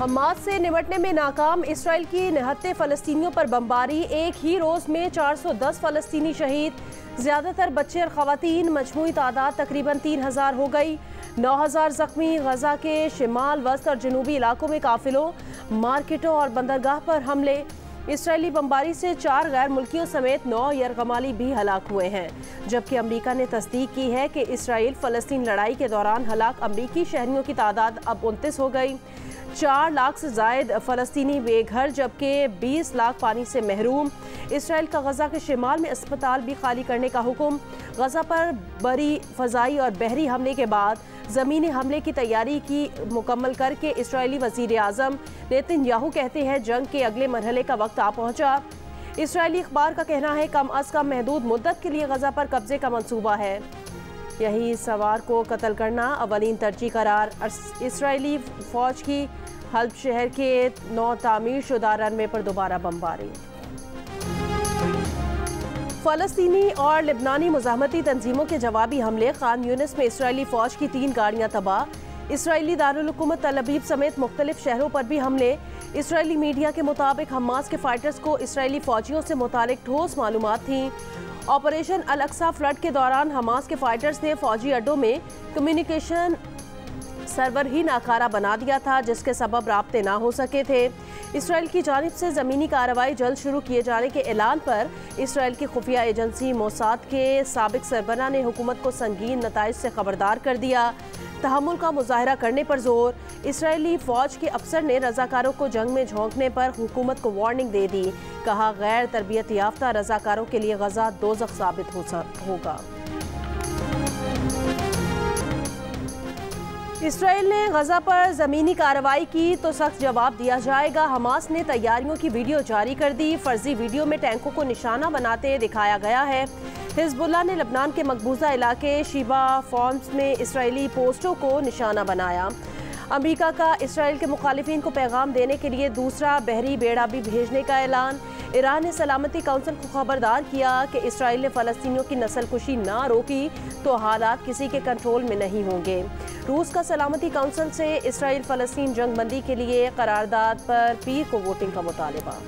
Hamas से निपटने में नाकाम इसराइल की निहत्ते फ़लस्तीनियों पर बमबारी। एक ही रोज़ में 410 फ़लस्तीनी शहीद, ज़्यादातर बच्चे और ख़वातीन। मजमूई तादाद तकरीबन 3000 हो गई। 9000 ज़ख्मी। गजा के शिमाल, वस्त और जनूबी इलाकों में काफिलों, मार्केटों और बंदरगाह पर हमले। इसराइली बमबारी से 4 गैर मुल्कियों समेत 9 यरगमाली भी हलाक हुए हैं, जबकि अमरीका ने तस्दीक की है कि इसराइल फ़लस्तीन लड़ाई के दौरान हलाक अमरीकी शहरियों की तादाद अब 29 हो गई। 4 लाख से ज़ायद फ़लस्तीनी बेघर, जबकि 20 लाख पानी से महरूम। इसराइल का गजा के शिमाल में अस्पताल भी खाली करने का हुक्म। गजा पर बरी, फ़ज़ाई और बहरी हमले के बाद ज़मीनी हमले की तैयारी की मुकम्मल करके इसराइली वज़ीर आज़म नेतन्याहू कहते हैं जंग के अगले मरहले का वक्त आ पहुँचा। इसराइली अखबार का कहना है कम अज़ कम महदूद मुद्दत के लिए गजा पर कब्जे का मंसूबा है। यही सवार को कत्ल करना अवलीन तरजीह करार। इसराइली फ़ौज की हल्ब शहर के 9 तामीर शुदा रनवे पर दोबारा बमबारी। फ़लस्तीनी और लिबनानी मुज़ाहमती तंजीमों के जवाबी हमले। खान यूनिस में इसराइली फ़ौज की 3 गाड़ियाँ तबाह। इसराइली दारुल हुकूमत तल अबीब समेत मुख्तलिफ शहरों पर भी हमले। इसराइली मीडिया के मुताबिक हमास के फाइटर्स को इसराइली फ़ौजियों से मुतालिक ठोस मालूमात थीं। ऑपरेशन अल अक्सा फ्लड के दौरान हमास के फाइटर्स ने फ़ौजी अड्डों में कम्युनिकेशन सर्वर ही नाकारा बना दिया था, जिसके सबब राब्ते ना हो सके थे। इसराइल की जानिब से ज़मीनी कार्रवाई जल्द शुरू किए जाने के ऐलान पर इसराइल की खुफिया एजेंसी मोसाद के साबिक सरबराह ने हुकूमत को संगीन नताइज से खबरदार कर दिया। तहम्मुल का मुजाहरा करने पर जोर। इसराइली फ़ौज के अफसर ने रज़ाकारों को जंग में झोंकने पर हुकूमत को वार्निंग दे दी। कहा गैर तरबियत याफ्ता रज़ाकारों के लिए गजा दोज़ख साबित होगा। इसराइल ने गजा पर ज़मीनी कार्रवाई की तो सख्त जवाब दिया जाएगा। हमास ने तैयारियों की वीडियो जारी कर दी। फर्जी वीडियो में टैंकों को निशाना बनाते दिखाया गया है। हिज़्बुल्लाह ने लबनान के मकबूजा इलाके शिबा फॉर्म्स में इसराइली पोस्टों को निशाना बनाया। अमेरिका का इसराइल के मुखालिफिन को पैगाम देने के लिए दूसरा बहरी बेड़ा भी भेजने का ऐलान। ईरान ने सलामती काउंसिल को खबरदार किया कि इसराइल ने फ़लस्तीनियों की नस्लकुशी ना रोकी तो हालात किसी के कंट्रोल में नहीं होंगे। रूस का सलामती काउंसिल से इसराइल फ़लस्तीन जंग बंदी के लिए करारदाद पर पीर को वोटिंग का मुतालबा।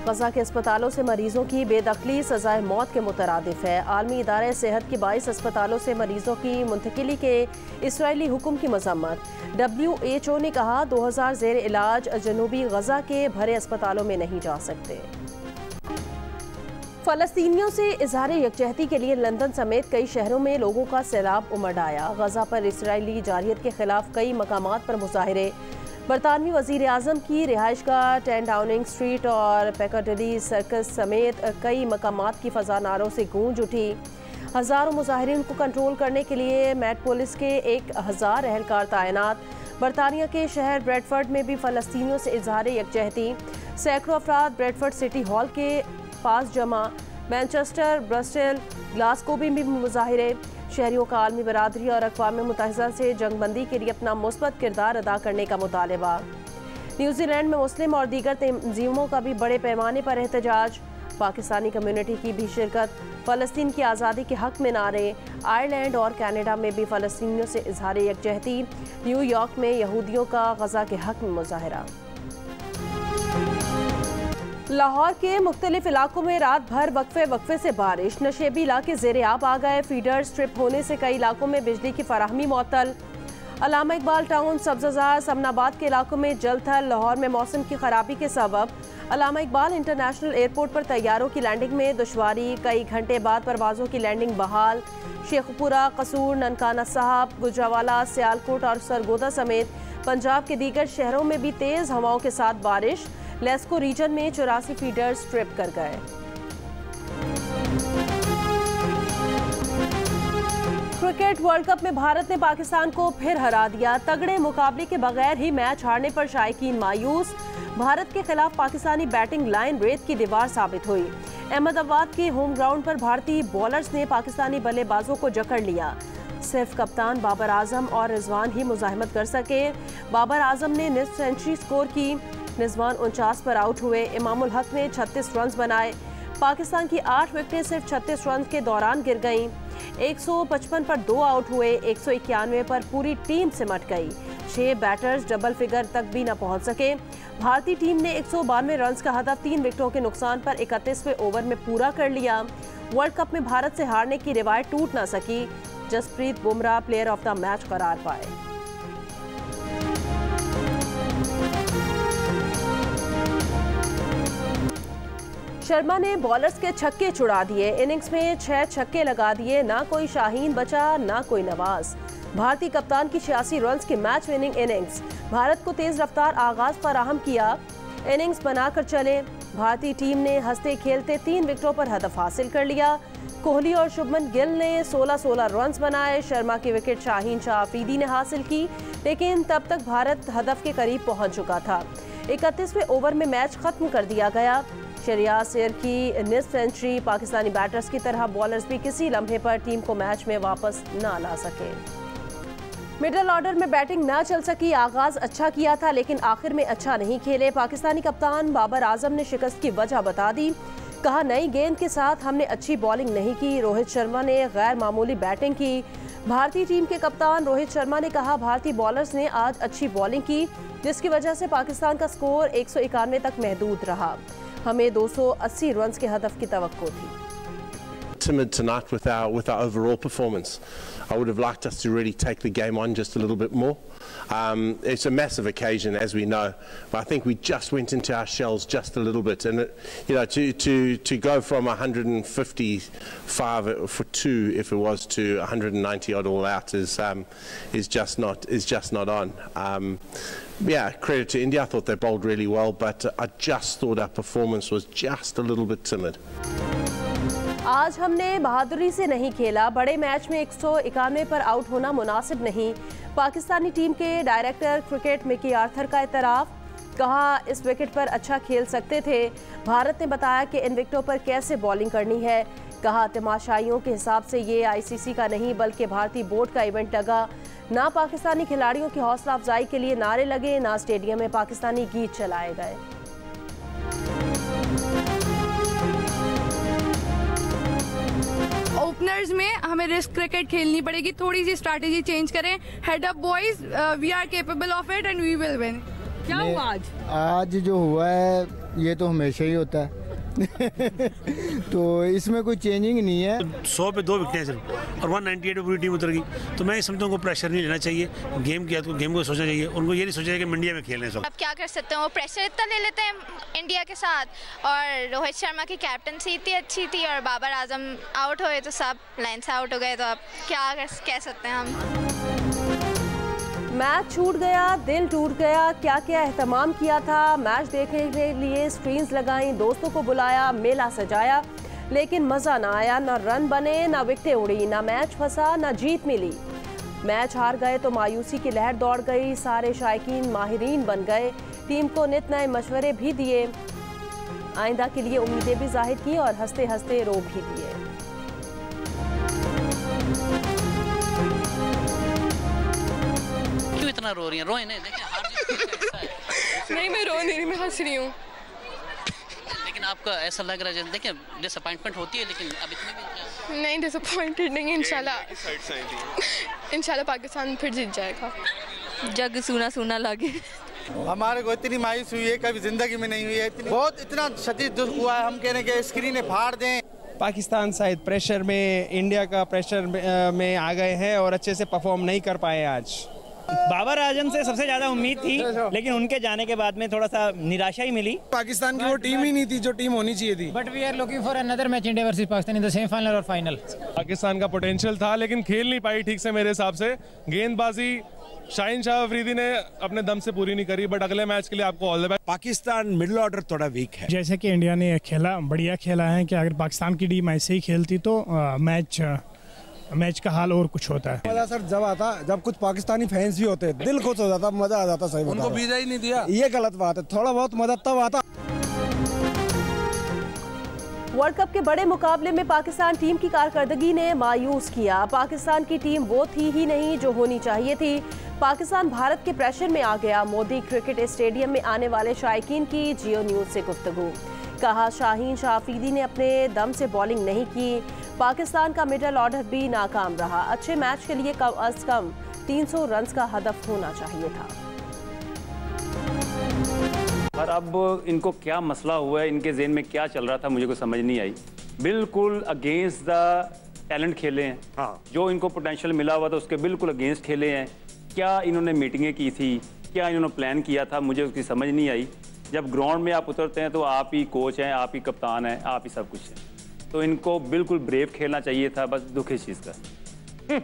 गजा के अस्पतालों से मरीजों की बेदखली सजाए मौत के मुतरादिफ है। आलमी इदारे सेहत की 22 अस्पतालों से मरीजों की मुंतकिली के इसराइली हुक्म की मजम्मत। WHO ने कहा 2000 ज़ेर इलाज जनूबी गजा के भरे अस्पतालों में नहीं जा सकते। फ़लस्तीनियों से इजहार यकजहती के लिए लंदन समेत कई शहरों में लोगों का सैलाब उमड़ आया। गजा पर इसराइली जारियत के खिलाफ कई मकामात पर मुजाहिरे। बरतानवी वज़ीर आज़म की रिहाइश का 10 डाउनिंग स्ट्रीट और पिकाडिली सर्कस समेत कई मकामात की फ़ज़ा नारों से गूंज उठी। हज़ारों मुजाहिरीन को कंट्रोल करने के लिए मेट पुलिस के 1000 एहलकार तैनात। बरतानिया के शहर ब्रेडफर्ड में भी फ़लस्तीनियों से इजहार यकजहती। सैकड़ों अफराद ब्रेडफर्ड सिटी हॉल के पास जमा। मैनचेस्टर, ब्रसेल, ग्लासगो में भी मुजाहिरे। शहरियों का आलमी बरादरी और अक़वाम मुत्तहिदा से जंग बंदी के लिए अपना मुस्बत किरदार अदा करने का मुतालबा। न्यूजीलैंड में मुस्लिम और दीगर तंजीमों का भी बड़े पैमाने पर एहतजाज। पाकिस्तानी कम्युनिटी की भी शिरकत। फ़लस्तीन की आज़ादी के हक़ में नारे। आयरलैंड और कनाडा में भी फ़लस्तीनियों से इजहार यकजहती। न्यूयॉर्क में यहूदियों का गजा के हक़ में मुजाहरा। लाहौर के मुख्तलिफ इलाकों में रात भर वक्फे से बारिश। नशेबी इलाके ज़ेरे आब आ गए। फीडर स्ट्रिप होने से कई इलाकों में बिजली की फराहमी मुअत्तल। अल्लामा इकबाल टाउन, सब्ज़ाज़ार, समनाबाद के इलाकों में जल थल। लाहौर में मौसम की खराबी के सबब अल्लामा इकबाल इंटरनेशनल एयरपोर्ट पर तैयारों की लैंडिंग में दुश्वारी। कई घंटे बाद परवाज़ों की लैंडिंग बहाल। शेखपुरा, कसूर, ननकाना साहब, गुजरावाला, सियालकोट और सरगोदा समेत पंजाब के दीगर शहरों में भी तेज़ हवाओं के साथ बारिश। लेस्को रीजन में 84 फीडर स्ट्रिप कर गए। क्रिकेट वर्ल्ड कप में भारत ने पाकिस्तान को फिर हरा दिया। तगड़े मुकाबले के बगैर ही मैच हारने पर शायकीन मायूस। भारत के खिलाफ पाकिस्तानी बैटिंग लाइन रेत की दीवार साबित हुई। अहमदाबाद के होम ग्राउंड पर भारतीय बॉलर्स ने पाकिस्तानी बल्लेबाजों को जकड़ लिया। सिर्फ कप्तान बाबर आजम और रिजवान ही मुजाहिमत कर सके। बाबर आजम ने निस्फ सेंचुरी स्कोर की। रिजवान 49 पर आउट हुए। इमामुल हक ने 36 रन बनाए। पाकिस्तान की 8 विकेटें सिर्फ 36 रन के दौरान गिर गईं। 155 पर 2 आउट हुए, 191 पर पूरी टीम सिमट गई। 6 बैटर्स डबल फिगर तक भी न पहुंच सके। भारतीय टीम ने 192 रन का हदफ 3 विकेटों के नुकसान पर 31वें ओवर में पूरा कर लिया। वर्ल्ड कप में भारत से हारने की रिवायत टूट न सकी। Jasprit Bumrah player of the match करार पाए। शर्मा ने बॉलर्स के छक्के छुड़ा दिए। इनिंग्स में 6 छक्के लगा दिए। ना कोई शाहीन बचा, ना कोई नवाज। भारतीय कप्तान की 86 रन की मैच विनिंग इनिंग्स भारत को तेज रफ्तार आगाज फराहम किया। इनिंग्स बनाकर चले। भारतीय टीम ने हंसते खेलते 3 विकेटों पर हदफ हासिल कर लिया। कोहली और शुभमन गिल ने 16-16 रन बनाए। शर्मा की विकेट शाहीन शाह अफरीदी ने हासिल की, लेकिन तब तक भारत हदफ के करीब पहुंच चुका था। 31वें ओवर में मैच खत्म कर दिया गया। शरियाज शेर की निस्फ सेंचुरी। पाकिस्तानी बैटर्स की तरह बॉलर्स भी किसी लम्हे पर टीम को मैच में वापस न ला सके। मिडिल ऑर्डर में बैटिंग न चल सकी। आगाज अच्छा किया था, लेकिन आखिर में अच्छा नहीं खेले। पाकिस्तानी कप्तान बाबर आजम ने शिकस्त की वजह बता दी। कहा, नई गेंद के साथ हमने अच्छी बॉलिंग नहीं की। रोहित शर्मा ने गैर मामूली बैटिंग की। भारतीय टीम के कप्तान रोहित शर्मा ने कहा, भारतीय बॉलर्स ने आज अच्छी बॉलिंग की, जिसकी वजह से पाकिस्तान का स्कोर 191 तक महदूद रहा। हमें 280 रन के हदफ की तवक्को थी। Timid tonight with our overall performance. I would have liked us to really take the game on just a little bit more. It's a massive occasion, as we know, but I think we just went into our shells just a little bit, and to go from 155 for 2, if it was, to 190 odd all out is just not on. Yeah, credit to India. I thought they bowled really well, but I just thought our performance was just a little bit timid. आज हमने बहादुरी से नहीं खेला। बड़े match में 191 पर out होना मुनासिब नहीं। पाकिस्तानी टीम के डायरेक्टर क्रिकेट मिकी आर्थर का इतराफ। कहा, इस विकेट पर अच्छा खेल सकते थे। भारत ने बताया कि इन विकेटों पर कैसे बॉलिंग करनी है। कहा, तमाशाइयों के हिसाब से ये ICC का नहीं बल्कि भारतीय बोर्ड का इवेंट लगा। ना पाकिस्तानी खिलाड़ियों की हौसला अफजाई के लिए नारे लगे, ना स्टेडियम में पाकिस्तानी गीत चलाए गए। ओपनर्स में हमें रिस्क क्रिकेट खेलनी पड़ेगी। थोड़ी सी स्ट्रैटेजी चेंज करें। Head up boys, we are capable of it and we will win. क्या हुआ आज जो हुआ है ये तो हमेशा ही होता है। तो इसमें कोई चेंजिंग नहीं है। 100 पे 2 विकेटें सिर्फ और 198 पे पूरी टीम उतर गई। तो मैं समझता हूँ उनको प्रेशर नहीं लेना चाहिए। गेम को सोचना चाहिए। उनको ये नहीं सोचना चाहिए कि इंडिया में खेलने सब। अब क्या कर सकते हैं, वो प्रेशर इतना ले लेते हैं इंडिया के साथ। और रोहित शर्मा की कैप्टनसी इतनी अच्छी थी और बाबर आजम आउट हुए तो सब लाइन से आउट हो गए। तो अब क्या कह सकते हैं हम। मैच छूट गया, दिल टूट गया। क्या क्या एहतमाम किया था। मैच देखने के लिए स्क्रीन्स लगाई, दोस्तों को बुलाया, मेला सजाया, लेकिन मज़ा ना आया। ना रन बने, ना विकेटें उड़ी, ना मैच फंसा, ना जीत मिली। मैच हार गए तो मायूसी की लहर दौड़ गई। सारे शायकीन माहिरीन बन गए। टीम को नित नए मशवरे भी दिए, आइंदा के लिए उम्मीदें भी जाहिर की और हंसते हंसते रो भी दिए। इतना रो रही हैं, रोए नहीं, देखिए हार जीत है। नहीं, मैं रो नहीं रही, मैं हंस रही हूँ। लेकिन आपका ऐसा लग रहा है, देखिए डिसअपॉइंटमेंट होती है, लेकिन अब इतनी भी नहीं डिसअपॉइंटेड नहीं। इंशाल्लाह पाकिस्तान फिर जीत जाएगा। जग सुना सुना लगे। हमारे को इतनी मायूस हुई है कभी जिंदगी में नहीं हुई है। इतना शदीद दुख हुआ है। हम कहने के स्क्रीनें फाड़ दें। पाकिस्तान शायद प्रेशर में, इंडिया का प्रेशर में आ गए हैं और अच्छे से परफॉर्म नहीं कर पाए आज। बाबर आजम से सबसे ज्यादा उम्मीद थी, लेकिन उनके जाने के बाद में थोड़ा सा निराशा ही मिली। पाकिस्तान की वो टीम ही नहीं थी जो टीम होनी चाहिए थी। But we are looking for another match India versus Pakistan in the semifinal और फाइनल। पाकिस्तान का पोटेंशियल था लेकिन खेल नहीं पाई ठीक से मेरे हिसाब से। गेंदबाजी शाहीन शाह अफरीदी ने अपने दम से पूरी नहीं करी, बट अगले मैच के लिए आपको all the best. Pakistan middle order थोड़ा वीक है। जैसे कि इंडिया ने खेला, बढ़िया खेला है कि अगर पाकिस्तान की टीम ऐसे ही खेलती तो मैच का हाल और कुछ होता है। मजा सर जब आता जब कुछ पाकिस्तानी फैंस भी होते, दिल खुश हो जाता, मजा आ जाता। सही उनको वीजा ही नहीं दिया, ये गलत बात है। थोड़ा बहुत मजा तब आता। वर्ल्ड कप के बड़े मुकाबले में पाकिस्तान टीम की कारकर्दगी ने मायूस किया। पाकिस्तान की टीम वो थी ही नहीं जो होनी चाहिए थी। पाकिस्तान भारत के प्रेशर में आ गया। मोदी क्रिकेट स्टेडियम में आने वाले शायकीन की जियो न्यूज से गुफ्तगू। कहा शाहीन शाह अफरीदी ने अपने दम से बॉलिंग नहीं की। पाकिस्तान का मिडल ऑर्डर भी नाकाम रहा। अच्छे मैच के लिए कम अज कम 300 रन का हदफ होना चाहिए था। पर अब इनको क्या मसला हुआ है, इनके ज़हन में क्या चल रहा था, मुझे कोई समझ नहीं आई। बिल्कुल अगेंस्ट द टैलेंट खेले हैं। हाँ। जो इनको पोटेंशियल मिला हुआ था उसके बिल्कुल अगेंस्ट खेले हैं। क्या इन्होंने मीटिंगें की थी, क्या इन्होंने प्लान किया था, मुझे उसकी समझ नहीं आई। जब ग्राउंड में आप उतरते हैं तो आप ही कोच हैं, आप ही कप्तान हैं, आप ही सब कुछ है। तो इनको बिल्कुल ब्रेव खेलना चाहिए था। बस दुख इस चीज़ का।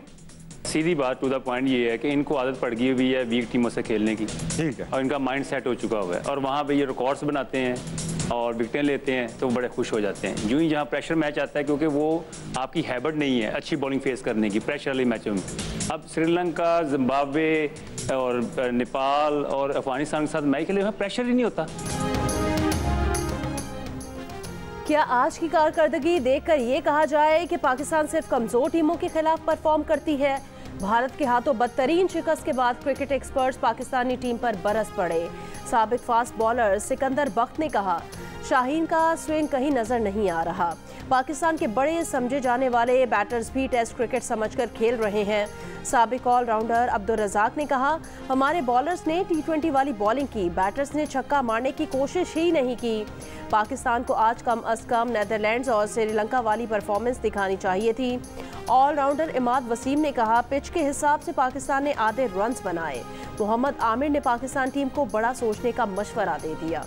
सीधी बात टू द पॉइंट ये है कि इनको आदत पड़ गई हुई है वीक टीमों से खेलने की। ठीक है। और इनका माइंड सेट हो चुका हुआ है और वहाँ पे ये रिकॉर्ड्स बनाते हैं और विकेटें लेते हैं तो बड़े खुश हो जाते हैं। यूँ ही जहाँ प्रेशर मैच आता है, क्योंकि वो आपकी हैबिट नहीं है अच्छी बॉलिंग फेस करने की प्रेशर वाले मैचों में। अब श्रीलंका, जिम्बाब्वे और नेपाल और अफगानिस्तान के साथ मैच के लिए वहाँ प्रेशर ही नहीं होता। क्या आज की कारकर्दगी देखकर ये कहा जाए कि पाकिस्तान सिर्फ कमजोर टीमों के खिलाफ परफॉर्म करती है? भारत के हाथों बदतरीन शिकस्त के बाद क्रिकेट एक्सपर्ट्स पाकिस्तानी टीम पर बरस पड़े। साबिक फास्ट बॉलर सिकंदर बख्त ने कहा शाहीन का स्विंग कहीं नजर नहीं आ रहा। पाकिस्तान के बड़े समझे जाने वाले बैटर्स भी टेस्ट क्रिकेट समझकर खेल रहे हैं। साबिक ऑलराउंडर अब्दुल रज़ाक ने कहा हमारे बॉलर्स ने T20 वाली बॉलिंग की, बैटर्स ने छक्का मारने की कोशिश ही नहीं की। पाकिस्तान को आज कम अज कम नेदरलैंड्स और श्रीलंका वाली परफॉर्मेंस दिखानी चाहिए थी। ऑलराउंडर इमाद वसीम ने कहा पिच के हिसाब से पाकिस्तान ने आधे रन्स बनाए। मोहम्मद आमिर ने पाकिस्तान टीम को बड़ा सोचने का मशवरा दे दिया।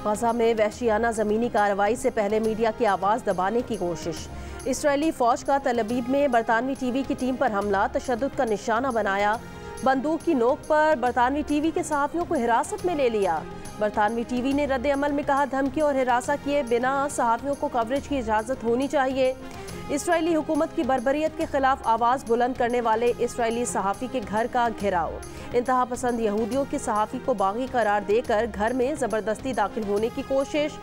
गजा में वहशियाना ज़मीनी कार्रवाई से पहले मीडिया की आवाज़ दबाने की कोशिश। इसराइली फ़ौज का तल अबीब में बरतानवी टीवी की टीम पर हमला, तशद्दुद का निशाना बनाया। बंदूक की नोक पर बरतानवी टीवी के सहाफ़ियों को हिरासत में ले लिया। बरतानवी टीवी ने रद्द अमल में कहा धमकी और हिरासा किए बिना सहाफ़ियों को कवरेज की इजाज़त होनी चाहिए। इसराइली हुकूमत की बर्बरियत के खिलाफ आवाज़ बुलंद करने वाले इसराइली सहाफ़ी के घर का घेराव। इंतहा पसंद यहूदियों के सहाफ़ी को बागी करार देकर घर में ज़बरदस्ती दाखिल होने की कोशिश।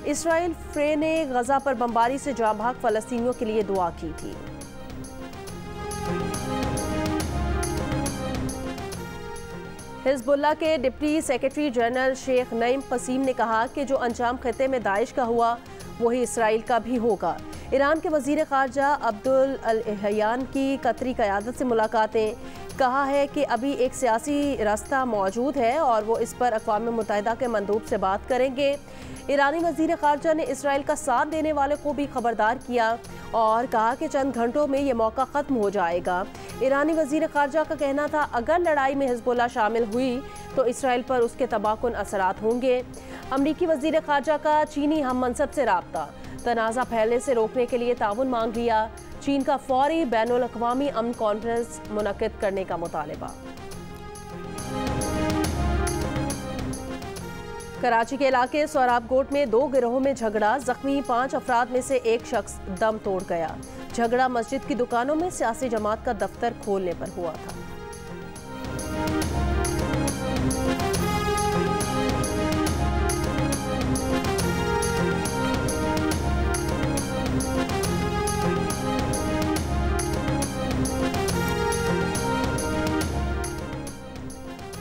इसराइल फ्रे ने गजा पर बमबारी से जाँ भाग फ़लस्तीनियों के लिए दुआ की थी। हिज़्बुल्लाह के deputy secretary general Sheikh Naim Qassem ने कहा कि जो अंजाम खित्ते में दाइश का हुआ वही इसराइल का भी होगा। ईरान के वज़ीर ख़ारजा अब्दुल अल-हयान की कतरी क़यादत से मुलाकातें। कहा है कि अभी एक सियासी रास्ता मौजूद है और वो इस पर अक़वाम मुत्तहिदा के मंदूब से बात करेंगे। ईरानी वज़ीर ख़ारजा ने इसराइल का साथ देने वाले को भी खबरदार किया और कहा कि चंद घंटों में ये मौका ख़त्म हो जाएगा। ईरानी वज़ीर ख़ारजा का कहना था अगर लड़ाई में हिज़्बुल्लाह शामिल हुई तो इसराइल पर उसके तबाहकुन असरात होंगे। अमरीकी वज़ीर ख़ारजा का चीनी हम मनसब से राब्ता, तनाज़ा फैलने से रोकने के लिए ताउन मांग लिया। चीन का फौरी बैनुल अक़वामी अमन कॉन्फ्रेंस मुनक़िद करने का मुतालबा। कराची के इलाके सोराबकोट में 2 गिरोहों में झगड़ा, जख्मी 5 अफराद में से एक शख्स दम तोड़ गया। झगड़ा मस्जिद की दुकानों में सियासी जमात का दफ्तर खोलने पर हुआ था।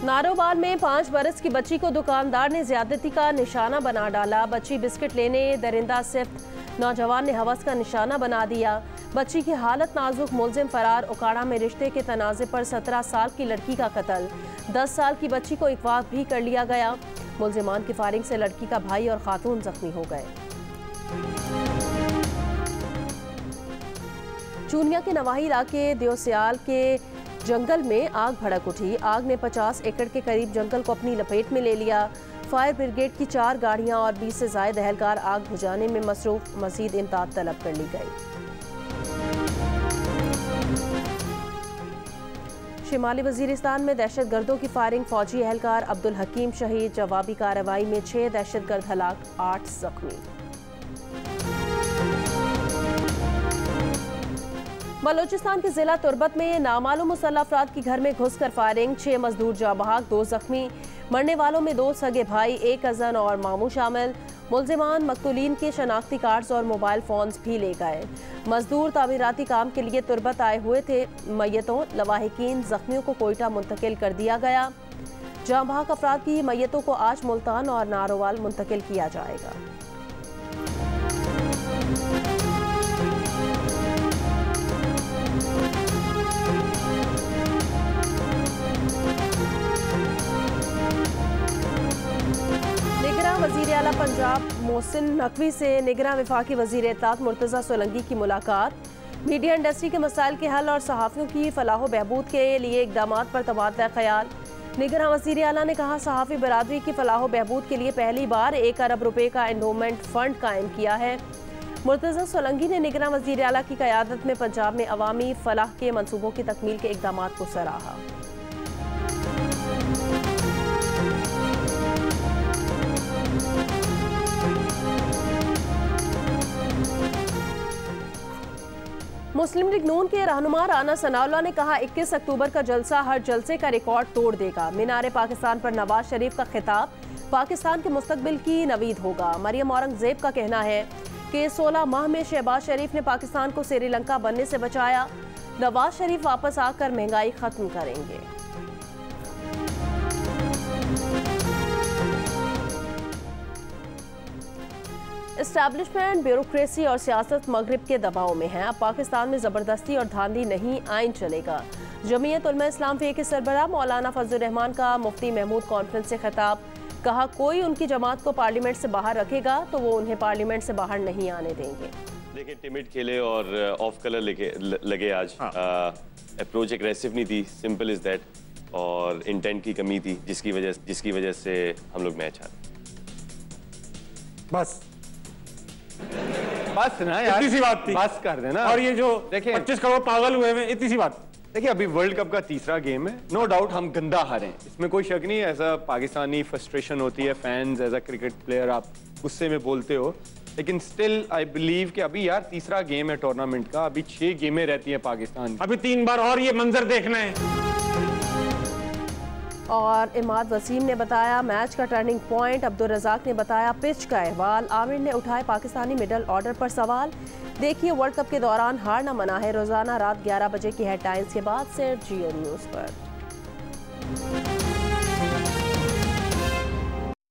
नारोवाल में 5 बरस की बच्ची को दुकानदार ने ज्यादती का निशाना बना डाला। बच्ची बिस्किट लेने दरिंदा सिर्फ नौजवान ने हवस का निशाना बना दिया। बच्ची की हालत नाजुक, मुलजिम फरार। उकाड़ा में रिश्ते के तनाज़े पर 17 साल की लड़की का कत्ल। 10 साल की बच्ची को अगवा भी कर लिया गया। मुलजिमान की फायरिंग से लड़की का भाई और खातून जख्मी हो गए। चूनिया के नवाही इलाके देवसियाल के जंगल में आग भड़क उठी। आग ने 50 एकड़ के करीब जंगल को अपनी लपेट में ले लिया। फायर ब्रिगेड की 4 गाड़ियां और 20 से ज़ायद एहलकार आग बुझाने में मसरूफ। मज़ीद इमदाद तलब कर ली गई। शिमाली वजीरिस्तान में दहशत गर्दों की फायरिंग, फौजी एहलकार अब्दुल हकीम शहीद। जवाबी कार्रवाई में 6 दहशत गर्द हलाक, 8 जख्मी। बलूचिस्तान के जिला तुर्बत में नामालूम मुसल्लह अफराद की घर में घुसकर फायरिंग, 6 मजदूर जाँ बहक, 2 जख्मी। मरने वालों में 2 सगे भाई, 1 अज़न और मामू शामिल। मुलजिमान मकतूलीन के शनाख्ती कार्ड्स और मोबाइल फ़ोन्स भी ले गए। मजदूर तामीराती काम के लिए तुर्बत आए हुए थे। मैयतों, लवाहिकीन, जख्मियों को कोयटा मुंतकिल कर दिया गया। जाँ बहक अफराद की मैयतों को आज मुल्तान और नारोवाल मुंतकिल किया जाएगा। वज़ीर आला पंजाब मोहसिन नकवी से निगरां वफाकी वज़ीर इत्तलात मुर्तज़ा सोलंकी की मुलाकात। मीडिया इंडस्ट्री के मसाइल के हल और सहाफ़ियों की फलाह बहबूद के लिए इक़दामात पर तबादला ख़याल। निगरां वज़ीर आला ने कहा, सहाफ़ी बरादरी की फलाह बहबूद के लिए पहली बार 1 अरब रुपए का एंडोमेंट फ़ंड कायम किया है। मुर्तज़ा सोलंकी ने निगरां वज़ीर आला की क़यादत में पंजाब में अवामी फलाह के मनसूबों की तकमील के इक़दामात को सराहा। मुस्लिम लीग नून के रहनुमा राना सनाउल्लाह ने कहा, 21 अक्टूबर का जलसा हर जलसे का रिकॉर्ड तोड़ देगा। मीनार पाकिस्तान पर नवाज शरीफ का खिताब पाकिस्तान के मुस्तकबिल की नवीद होगा। मरियम औरंगजेब का कहना है कि 16 माह में शहबाज शरीफ ने पाकिस्तान को श्रीलंका बनने से बचाया। नवाज शरीफ वापस आकर महंगाई खत्म करेंगे। एस्टैब्लिशमेंट, ब्यूरोक्रेसी और सियासत मगरिब के दबाव में है। अब पाकिस्तान में ज़बरदस्ती और धांधली नहीं, आइन चलेगा। जमीयत उलमा इस्लाम फ़े के सरबराह मौलाना फजलुर रहमान का मुफ्ती महमूद कॉन्फ्रेंस से खिताब। कहा, कोई उनकी जमात को पार्लियामेंट से बाहर रखेगा तो वो उन्हें पार्लियामेंट से बाहर नहीं आने देंगे। देखिए, टिमिड खेले और ऑफ कलर लगे आज। अप्रोच एग्रेसिव नहीं थी, सिंपल इज दैट। और इंटेंट की कमी थी जिसकी वजह से हम लोग मैच हारे। बस ना यार, इतनी सी बात थी, बस कर देना। और ये जो देखिए 25 करोड़ पागल हुए हैं, इतनी सी बात। देखिए, अभी वर्ल्ड कप का तीसरा गेम है, नो डाउट हम गंदा हारे हैं, इसमें कोई शक नहीं है। एज अ पाकिस्तानी फ्रस्ट्रेशन होती है, fans, as a cricket player आप गुस्से में बोलते हो, लेकिन स्टिल आई बिलीव कि अभी यार तीसरा गेम है टूर्नामेंट का, अभी 6 गेमें रहती हैं पाकिस्तान, अभी 3 बार और ये मंजर देखना है। और इमाद वसीम ने बताया मैच का टर्निंग पॉइंट। अब्दुल रज़ाक ने बताया पिच का अहवाल। आमिर ने उठाए पाकिस्तानी मिडल ऑर्डर पर सवाल। देखिए, वर्ल्ड कप के दौरान हार न मना है। रोजाना रात 11 बजे की हेडलाइंस के बाद से जियो न्यूज़ पर।